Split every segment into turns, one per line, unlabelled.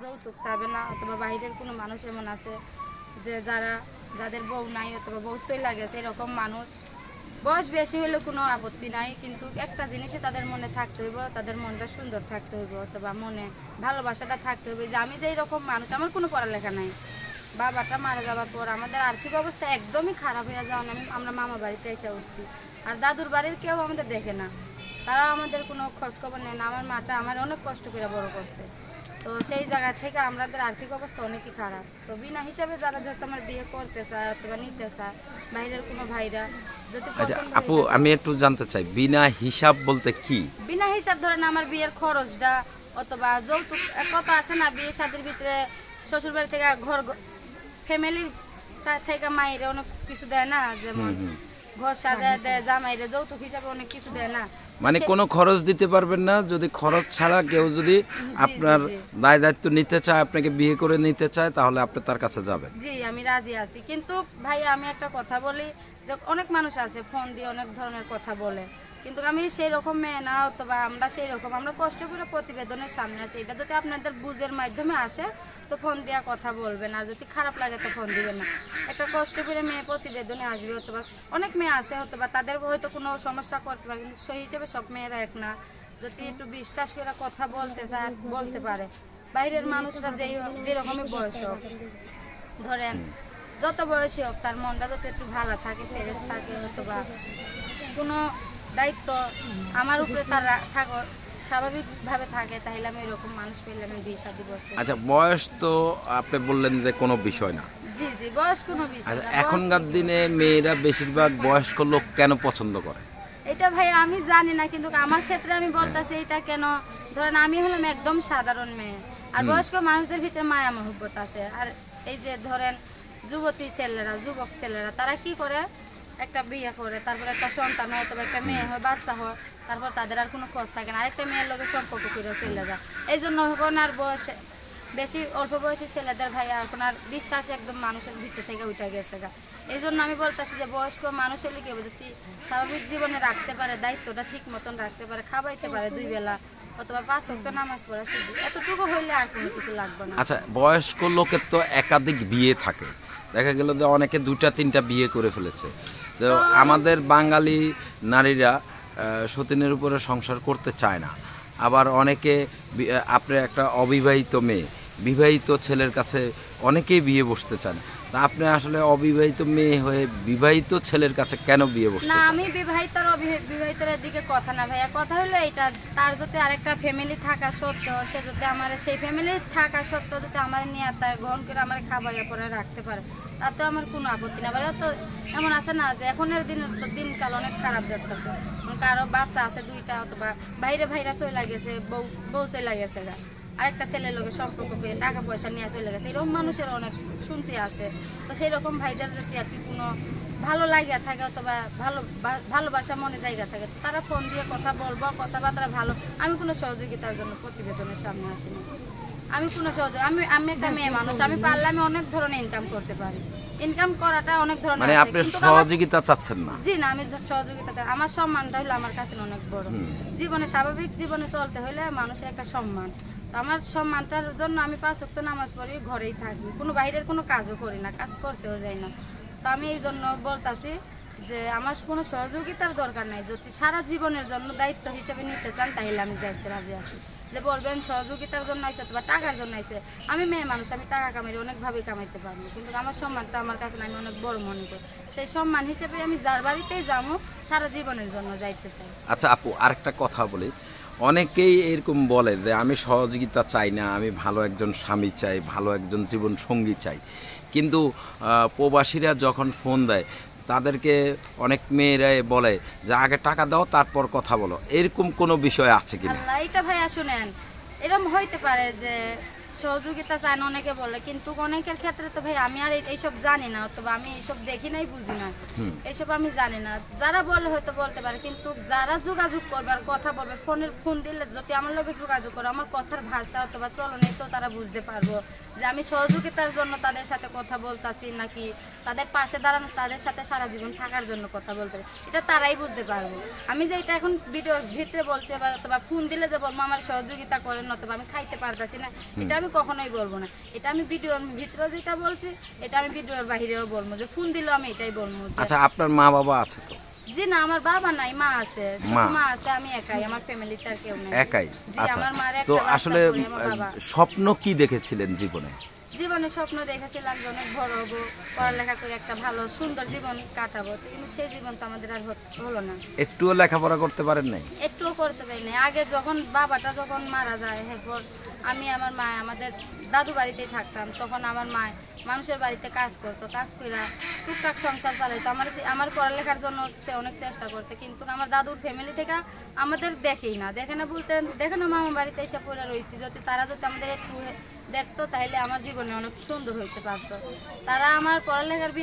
যৌতুক চাবে না, অথবা বাইরের কোনো মানুষ এমন আছে যে যাদের বউ নাই অথবা বউ চলে গেছে, এরকম মানুষ বয়স বেশি হলে কোনো আপত্তি নাই, কিন্তু একটা জিনিসই তাদের মনে থাকতে হইব, তাদের মনটা সুন্দর থাকতে হইব, অথবা মনে ভালোবাসাটা থাকতে হইবে যে আমি যে এরকম মানুষ, আমার কোনো পড়ালেখা নাই, বাবাটা মারা যাওয়ার পর আমাদের আর্থিক অবস্থা একদমই খারাপ হয়ে যাওয়া, আমরা মামা বাড়িতে এসে উঠছি, আর দাদুর বাড়ির কেউ আমাদের দেখে না, তারা আমাদের কোনো খোঁজখবর নেয় না। আমার মাটা আমার অনেক কষ্ট করে বড় করছে, তো সেই জায়গা থেকে আমাদের আর্থিক অবস্থা অনেকই খারাপ। তো বিনা হিসাবে যারা যেহেতু আমার বিয়ে করতে চায় অথবা নিতে চায়, বাইরের কোনো ভাইরা যদি
আপু, আমি একটু জানতে চাই, বিনা হিসাব বলতে কি?
বিনা হিসাব ধরেন আমার বিয়ের খরচটা, অথবা যৌতুক কত আছে না, বিয়ে শাদীর ভিতরে শ্বশুর বাড়ি থেকে ঘর ফ্যামিলির থেকে মায়ের অনেক কিছু দেয় না, যেমন ঘর সাজায় দেয়, জামাইরে যৌতুক হিসাবে অনেক কিছু দেয় না,
মানে কোনো খরচ দিতে পারবেন না যদি খরচ ছাড়া কেউ যদি আপনার দায় দায়িত্ব নিতে চায়, আপনাকে বিয়ে করে নিতে চায়, তাহলে আপনি তার কাছে যাবেন।
জি, আমি রাজি আছি। কিন্তু ভাই আমি একটা কথা বলি যে অনেক মানুষ আছে ফোন দিয়ে অনেক ধরনের কথা বলে, কিন্তু আমি সেই রকম মেয়ে না, অথবা আমরা সেই রকম, আমরা কষ্ট করে প্রতিবেদনের সামনে আসি, এটা যদি আপনাদের বুঝের মাধ্যমে আসে তো ফোন দেওয়া কথা বলবেন, আর যদি খারাপ লাগে তো ফোন দিবেন না। একটা কষ্ট করে মেয়ে প্রতিবেদনে আসবে, অথবা অনেক মেয়ে আছে অথবা তাদের হয়তো কোনো সমস্যা করতে পারে, কিন্তু সেই হিসেবে সব মেয়েরা এক না, যদি একটু বিশ্বাস করে কথা বলতে চায় বলতে পারে। বাইরের মানুষরা যেরকমই বয়স হোক, ধরেন যত বয়সী হোক, তার মনটা যত একটু ভালো থাকে, ফ্রেশ থাকে, অথবা কোনো দায়িত্ব আমার উপরে তার থাকো স্বাভাবিকভাবে থাকে, তাহলে আমি এরকম মানুষ পেলে আমি বিয়ে শাদী করতে।
আচ্ছা, বয়স তো আপনি বললেন যে কোনো বিষয় না।
জি জি, বয়স কোনো বিষয় না।
এখনকার দিনে মেয়েরা বেশিরভাগ বয়স্ক লোক কেন পছন্দ করে?
এটা ভাই আমি জানি না, কিন্তু আমার ক্ষেত্রে আমি বলতেছি এটা কেন, ধরেন আমি হলাম একদম সাধারণ মেয়ে, আর বয়স্ক মানুষদের ভিতরে মায়া মহব্বত আছে, আর এই যে ধরেন যুবক ছেলেরা তারা কি করে, একটা বিয়ে করে, তারপর একটা সন্তান হয় অথবা একটা মেয়ে হয়, বাচ্চা হয়, তারপর তাদের আর কোনো খোঁজ থাকে না, আরেকটা মেয়ের লোকের সম্পর্ক করে চলে যায়। এই জন্য এখন আর বয়সে বেশি অল্প বয়সী ছেলেদের ভাই এখন আর বিশ্বাস একদম মানুষের ভিতর থেকে উঠে গেছে গা। এই জন্য আমি বলতেছি যে বয়স্ক মানুষ হলে কি যদি স্বাভাবিক জীবনে রাখতে পারে, দায়িত্বটা ঠিক মতন রাখতে পারে, খাওয়াইতে পারে 2 বেলা, অথবা 5 ওয়াক্ত নামাজ পড়া শুধু, এতটুকু হইলে আর কোনো কিছু লাগবে না।
আচ্ছা, বয়স্ক লোকের তো একাধিক বিয়ে থাকে, দেখা গেল যে অনেকে 2টা 3টা বিয়ে করে ফেলেছে, তো আমাদের বাঙালি নারীরা সতীনের উপরে সংসার করতে চায় না, আবার অনেকে আপনার একটা অবিবাহিত মেয়ে বিবাহিত ছেলের কাছে অনেকেই বিয়ে বসতে চান, তা আপনি আসলে অবিবাহিত মেয়ে হয়ে বিবাহিত ছেলের কাছে কেন বিয়ে বসতে
না?
চান?
আমি বিবাহিতর দিকে কথা না ভাইয়া, কথা হলো এটা, তার যদি আরেকটা ফ্যামিলি থাকা সত্ত্বেও সে যদি আমার সেই ফ্যামিলি থাকা সত্ত্বেও যদি আমার নিয়ে তার গ্রহণ করে আমার খাবাইয়া পরে রাখতে পারে, তাতে আমার কোনো আপত্তি না। ভাইয়া তো এমন আছে না যে এখনের দিনকাল অনেক খারাপ যাচ্ছে, কারো বাচ্চা আছে 2টা, অথবা ভাইরা চলে গেছে, বউ চলে গেছে, আরেকটা ছেলের লোকের সম্পর্ক করে টাকা পয়সা নিয়ে চলে গেছে, এরকম মানুষের অনেক শুনতে আছে। তো সেই রকম ভাইদের যদি আর কি কোনো ভালো লাগিয়া থাকে, অথবা ভালোবাসা মনে জায়গা থাকে, তারা ফোন দিয়ে কথা বলবো, কথাবার্তা ভালো। আমি কোনো সহযোগিতার জন্য প্রতিবেদনের সামনে আসিনি, আমি কোনো আমি একটা মেয়ে মানুষ, আমি পারলে আমি অনেক ধরনের ইনকাম করতে পারি, ইনকাম করাটা অনেক ধরনের,
মানে আপনি সহযোগিতা চাচ্ছেন না?
জি না, আমি সহযোগিতা, আমার সম্মানটা হলো আমার কাছে অনেক বড়। জীবনে স্বাভাবিক জীবনে চলতে হলে মানুষের একটা সম্মান, তো আমার সম্মানটার জন্য আমি 5 ওয়াক্ত নামাজ পড়ি, ঘরেই থাকি, কোনো বাইরের কোনো কাজও করি না, কাজ করতেও যাই না। তো আমি এই জন্য বলতাছি যে আমার কোনো সহযোগিতার দরকার নাই, যদি সারা জীবনের জন্য দায়িত্ব হিসেবে নিতে চান তাহলে আমি যাইতে রাজি আছি। যে বলবেন সহযোগিতার জন্য আইছে অথবা টাকার জন্য আইছে, আমি মেয়ে মানুষ, আমি টাকা কামাই অনেকভাবেই কামাইতে পারবো, কিন্তু আমার সম্মানটা আমার কাছে আমি অনেক বড় মনে করি, সেই সম্মান হিসেবে আমি যার বাড়িতেই যাবো সারা জীবনের জন্য যাইতে চাই।
আচ্ছা আপু, আরেকটা কথা বলি, অনেকেই এরকম বলে যে আমি সহযোগিতা চাই না, আমি ভালো একজন স্বামী চাই, ভালো একজন জীবন সঙ্গী চাই, কিন্তু প্রবাসীরা যখন ফোন দেয় তাদেরকে অনেক মেয়েরাই বলে যে আগে টাকা দাও তারপর কথা বলো, এরকম কোনো বিষয় আছে কিনা?
আল্লাহ, এটা ভাইয়া শুনেন, এরকম হইতে পারে যে সহযোগিতা চান অনেকে বলে, কিন্তু অনেকের ক্ষেত্রে তো ভাই আমি আর এইসব জানি না, অথবা আমি এইসব দেখি নাই, বুঝি না, এইসব আমি জানি না। যারা বলে হয়তো বলতে পারে, কিন্তু যারা যোগাযোগ করবে আর কথা বলবে, ফোন দিলে যদি আমার লোকে যোগাযোগ করে, আমার কথার ভাষা অথবা চলনে তো তারা বুঝতে পারবো যে আমি সহযোগিতার জন্য তাদের সাথে কথা বলতাছি, নাকি তাদের পাশে দাঁড়ানো, তাদের সাথে সারা জীবন থাকার জন্য কথা বলতে, এটা তারাই বুঝতে পারবো। আমি যে এটা এখন ভিডিওর ভিতরে বলছি, অথবা ফোন দিলে যে বলবো আমার সহযোগিতা করেন, অথবা আমি খাইতে পারতাছি না, এটা আমি আমি কখনোই বলবো না। এটা আমি ভিডিওর ভিতরে যেটা বলছি এটা আমি ভিডিওর বাহিরেও বলবো, যে ফোন দিলেও আমি এটাই বলবো।
আচ্ছা, আপনার মা বাবা আছে তো?
জি না, আমার বাবা নাই, মা আছে, শুধু মা আছে, আমি একাই, আমার ফ্যামিলিতে আর কেউ নাই।
একাই?
জি,
আচ্ছা,
আমার মার
তো
একটা বাচ্চা,
আসলে
আমার বাবা।
স্বপ্ন কি দেখেছিলেন জীবনে?
জীবনে স্বপ্ন দেখেছিলাম যে অনেক বড় হবো, পড়ালেখা করে একটা ভালো সুন্দর জীবন কাটাবো, কিন্তু সেই জীবন তো আমাদের আর হলো না।
একটুও লেখাপড়া করতে পারেন নাই?
একটুও করতে পারিনি। আগে যখন বাবাটা যখন মারা যায়, এরপর আমি আমার মা আমাদের দাদু বাড়িতেই থাকতাম, তখন আমার মা মানুষের বাড়িতে কাজ করতো, কাজ করে টুকটাক সংসার চালাইতো। আমার পড়ালেখার জন্য হচ্ছে অনেক চেষ্টা করতে, কিন্তু আমার দাদুর ফ্যামিলি থেকে আমাদের দেখে না বলতে, দেখে না মামা বাড়িতে এসে পড়ে রয়েছি, যদি তারা যদি আমাদের একটু দেখতো তাহলে আমার জীবনে অনেক সুন্দর হইতে পারতো। তারা আমার পড়ালেখার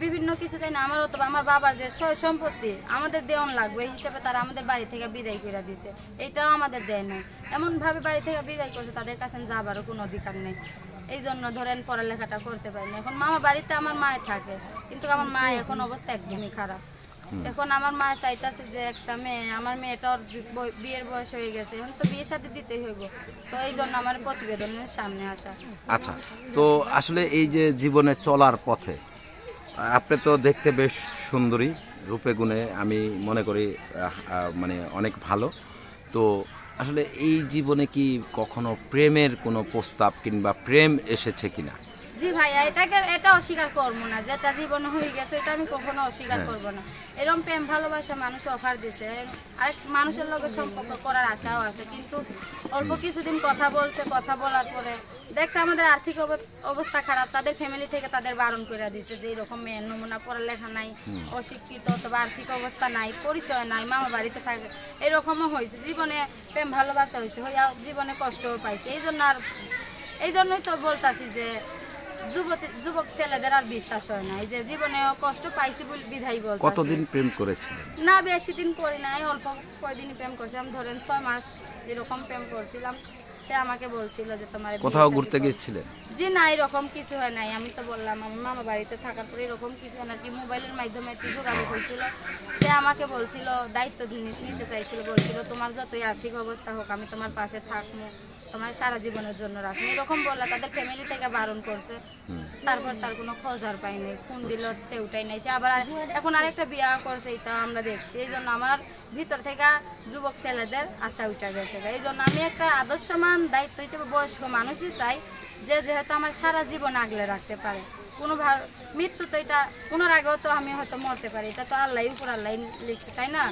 বিভিন্ন কিছু দেয় না, আমার অথবা আমার বাবার যে সয় সম্পত্তি আমাদের দেওয়ান লাগবে এই হিসাবে তারা আমাদের বাড়ি থেকে বিদায় করে দিছে, এটাও আমাদের দেয় নাই। এমনভাবে বাড়ি থেকে বিদায় করছে, তাদের কাছে যাবারও কোনো অধিকার নেই। এই জন্য ধরেন পড়ালেখাটা করতে পারিনি। এখন মামা বাড়িতে আমার মায় থাকে, কিন্তু আমার মা এখন অবস্থা একদমই খারাপ। এখন আমার মা চাইতেছে যে একটা মেয়ে, আমার মেয়েটার বিয়ের বয়স হয়ে গেছে, এখন তো বিয়ের সাথে দিতেই হইব, তো এই জন্য আমার প্রতিবেদনের সামনে আসা।
আচ্ছা, তো আসলে এই যে জীবনে চলার পথে আপনি তো দেখতে বেশ সুন্দরী, রূপে গুণে আমি মনে করি মানে অনেক ভালো। তো আসলে এই জীবনে কি কখনো প্রেমের কোনো প্রস্তাব কিংবা প্রেম এসেছে কিনা?
জি ভাইয়া, এটা অস্বীকার করবো না, যেটা জীবনে হয়ে গেছে এটা আমি কখনো অস্বীকার করবো না। এরকম প্রেম ভালোবাসা মানুষ অফার দিছে, আরেক মানুষের লগে সম্পর্ক করার আশাও আছে, কিন্তু অল্প কিছুদিন কথা বলছে, কথা বলার পরে দেখতে আমাদের আর্থিক অবস্থা খারাপ, তাদের ফ্যামিলি থেকে তাদের বারণ করে দিচ্ছে যে এরকম মেয়ের নমুনা, পড়ালেখা নাই, অশিক্ষিত, অথবা আর্থিক অবস্থা নাই, পরিচয় নাই, মামা বাড়িতে থাকে, এরকমও হয়েছে। জীবনে প্রেম ভালোবাসা হয়েছে, হইয়া জীবনে কষ্টও পাইছে। এই জন্যই তো বলতাছি যে যুবক ছেলেদের আর বিশ্বাস হয় না, এই যে জীবনে কষ্ট পাইছি বলে বিধাই বল।
কতদিন প্রেম করেছিলেন?
না, বেশি দিন করি নাই, অল্প কয়দিন প্রেম করছিলাম, ধরেন 6 মাস এরকম প্রেম করছিলাম। সে আমাকে বলছিল যে তোমার
কোথাও ঘুরতে গিয়েছিলেন?
জি না, এরকম কিছু হয় নাই। আমি তো বললাম আমার মামা বাড়িতে থাকার পরে এরকম কিছু হয় না, কি মোবাইলের মাধ্যমে একটু যোগাযোগ হয়েছিল। সে আমাকে বলছিল, দায়িত্ব নিতে চাইছিল, বলছিল তোমার যতই আর্থিক অবস্থা হোক আমি তোমার পাশে থাকবো, তোমার সারা জীবনের জন্য রাখবো, এরকম বললে তাদের ফ্যামিলি থেকে বারণ করছে। তারপর তার কোনো খোঁজ আর পাইনি, ফোন দিল হচ্ছে উঠাই নাই। সে আবার এখন আরেকটা বিয়ে করছে, এটা আমরা দেখছি। এই জন্য আমার ভিতর থেকে যুবক ছেলেদের আশা উঠে গেছে। এই জন্য আমি একটা আদর্শমান দায়িত্ব হিসেবে বয়স্ক মানুষই চাই, যে যেহেতু আমার সারা জীবন আগলে রাখতে পারে। কোনো মৃত্যু তো এটা কোনোর আগেও তো আমি হয়তো মরতে পারি, এটা তো আল্লাহ উপর আল্লাহ লিখছে, তাই না?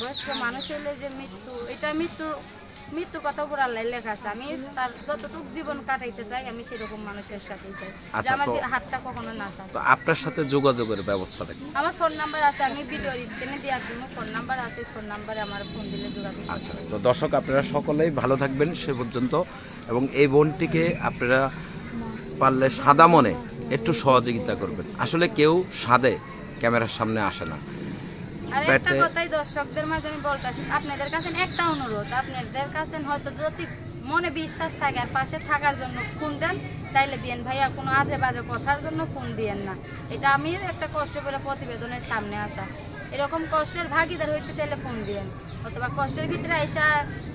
বয়স্ক মানুষ হলে যে মৃত্যু, এটা মৃত্যুর কথা উপর আল্লাহ লেখা আছে। আমি তার যতটুকু জীবন কাটাইতে চাই আমি সেরকম মানুষের সাথেই চাই, যে আমার হাতটা কখনো না চাই।
তো আপনার সাথে যোগাযোগের ব্যবস্থাটা কি?
আমার ফোন নাম্বার আছে, আমি ভিডিওর স্ক্রিনে দেওয়ার জন্য ফোন নাম্বার আছে, ফোন নাম্বারে আমার ফোন দিলে যোগাযোগ।
আচ্ছা, তো দর্শক আপনারা সকলেই ভালো থাকবেন সে পর্যন্ত, এবং এই বোনটিকে আপনারা পারলে সাদা মনে একটু সহযোগিতা করবেন। আসলে কেউ সাদে ক্যামেরার সামনে আসে না।
আর একটা কথাই দর্শকদের মাঝে আমি বলতেছি, আপনাদের কাছে একটা অনুরোধ, আপনাদের কাছে হয়তো যদি মনে বিশ্বাস থাকে আর পাশে থাকার জন্য ফোন দেন তাইলে দিয়েন ভাইয়া, কোনো আজে বাজে কথার জন্য ফোন দিয়েন না। এটা আমি একটা কষ্ট করে প্রতিবেদনের সামনে আসা, এরকম কষ্টের ভাগিদার হইতে চাইলে ফোন দিবেন, অথবা কষ্টের ভিতরে আইসা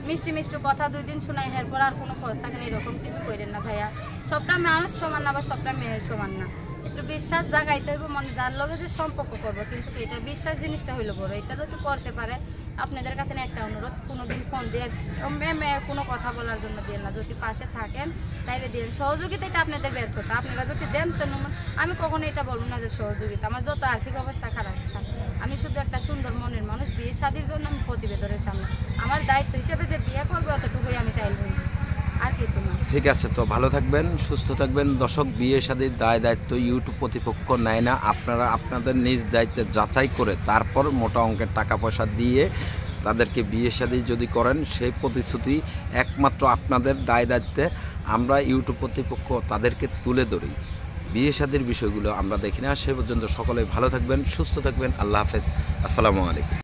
মিষ্টি মিষ্টি কথা 2 দিন শোনাই, এরপর আর কোনো খোঁজ থাকে না, এরকম কিছু করেন না ভাইয়া। সবটা মানুষ সমান না, বা সবটা মেয়ে সমান না। একটু বিশ্বাস জাগাইতে হইব মনে, যার লগে যে সম্পর্ক করবো, কিন্তু এটা বিশ্বাস জিনিসটা হইলো বড়। এটা যদি করতে পারে, আপনাদের কাছে একটা অনুরোধ, কোনোদিন ফোন দিয়ে মেয়ে কোনো কথা বলার জন্য দিন না। যদি পাশে থাকেন তাইলে দিন, সহযোগিতা এটা আপনাদের বের করতে। আপনারা যদি দেন তো আমি কখনো এটা বলবো না যে সহযোগিতা। আমার যত আর্থিক অবস্থা খারাপ থাকে, আমি শুধু একটা সুন্দর মনের মানুষ, বিয়ে শাদির জন্য আমি প্রতিবেদনের সামনে আমার দায়িত্ব হিসেবে যে বিয়ে করবো অতটুকুই আমি চাইব, আর কিছু না।
ঠিক আছে, তো ভালো থাকবেন, সুস্থ থাকবেন। দর্শক, বিয়ে শাদীর দায়িত্ব ইউটিউব কর্তৃপক্ষ নেয় না। আপনারা আপনাদের নিজ দায়িত্বে যাচাই করে তারপর মোটা অঙ্কের টাকা পয়সা দিয়ে তাদেরকে বিয়ে শাদী যদি করেন, সেই প্রতিশ্রুতি একমাত্র আপনাদের দায়িত্বে আমরা ইউটিউব কর্তৃপক্ষ তাদেরকে তুলে ধরি। বিয়ে শাদীর বিষয়গুলো আমরা দেখি না। সে পর্যন্ত সকলে ভালো থাকবেন, সুস্থ থাকবেন। আল্লাহ হাফেজ, আসসালামু আলাইকুম।